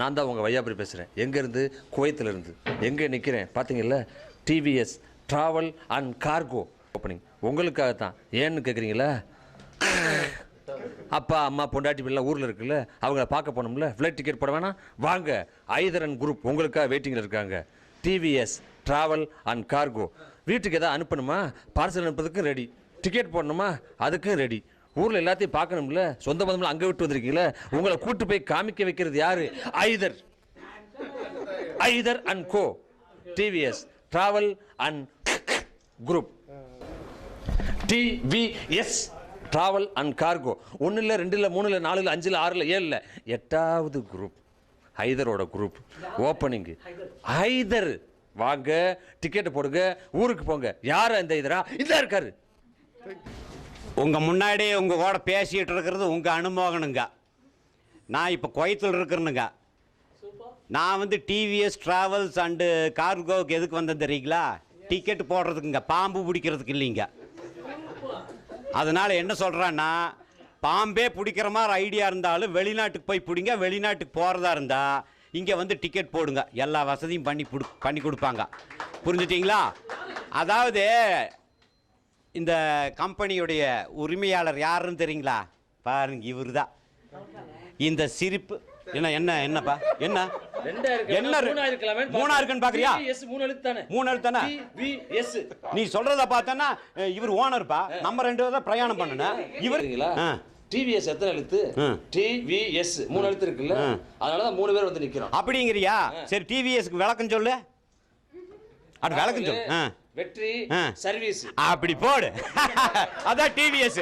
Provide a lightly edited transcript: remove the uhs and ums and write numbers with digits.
நான் தான் உங்கள் வையாபுரி பேசுகிறேன். எங்கேருந்து? குவைத்திலேருந்து. எங்கே நிற்கிறேன் பார்த்தீங்கல்ல? TVS travel and cargo opening உங்களுக்காக தான். ஏன்னு கேட்குறீங்களா? அப்பா அம்மா பொண்டாட்டி பிள்ளை ஊரில் இருக்குல்ல, அவங்கள பார்க்க போனோம்ல, ஃப்ளைட் டிக்கெட் போட வேணாம், வாங்க. ஐதரன் குரூப் உங்களுக்காக வெயிட்டிங்கில் இருக்காங்க. TVS travel and cargo. வீட்டுக்கு எதாவது அனுப்பணுமா? பார்சல் அனுப்புறதுக்கும் ரெடி. டிக்கெட் போடணுமா? அதுக்கும் ரெடி. ஊரில் எல்லாத்தையும் பார்க்கணும்ல, சொந்த பந்தம்ல அங்கே விட்டு வந்திருக்கீங்களே, உங்களை கூட்டு போய் காமிக்க வைக்கிறது யாரு? Hyder and co. TVS travel and group. TVS travel and cargo. 1 இல்லை 2 இல்லை 3 இல்லை 4 இல்லை 5 இல்லை 6 இல்லை 7 இல்லை 8வது குரூப். ஹைதரோட குரூப் ஓப்பனிங்கு. ஹைதர் வாங்க, டிக்கெட் போடுங்க, ஊருக்கு போங்க. யார் அந்த ஐதரா? இதான் இருக்காரு. உங்க முன்னாடி உங்க கூட பேசிட்டு இருக்கிறது உங்க அனுமோகனுங்க. நான் இப்போ குவைத்தில் இருக்கிறேனுங்க. நான் வந்து டிவிஎஸ் ட்ராவல்ஸ் அண்டு கார்கோவுக்கு எதுக்கு வந்தேன் தெரியுங்களா? டிக்கெட் போடுறதுக்குங்க, பாம்பு பிடிக்கிறதுக்கு இல்லைங்க. அதனால் என்ன சொல்கிறேன்னா, பாம்பே பிடிக்கிற மாதிரி ஐடியா இருந்தாலும் வெளிநாட்டுக்கு போய் பிடிங்க. வெளிநாட்டுக்கு போகிறதா இருந்தால் இங்கே வந்து டிக்கெட் போடுங்க, எல்லா வசதியும் பண்ணி கொடுப்பாங்க. புரிஞ்சுட்டிங்களா? அதாவது இந்த கம்பெனியுடைய உரிமையாளர் யாருன்னு தெரியுங்களா? பாருங்க, இவர் தான். இந்த சிரிப்பு என்னப்பா என்ன மூணா இருக்குன்னு பாக்குறியா? 3 எழுத்து தானே. நீ சொல்றத பார்த்தனா இவர் ஓனர்ப்பா. நம்ம 2 பேரும் தான் பிரயாணம் பண்ணணும். இவருங்களா? டிவிஎஸ் எத்தனை எழுத்து? டிவிஎஸ் 3 எழுத்து இருக்குல்ல, அதனால தான் 3 பேர் வந்து நிக்கிறோம். அப்படிங்கறியா? சரி, டிவிஎஸ்க்கு விளக்கம் சொல்லு. அது விளக்கம் சொல்லு. வெற்றி சர்வீஸ் அப்படி போடு. அதான் டிவிஎஸ்.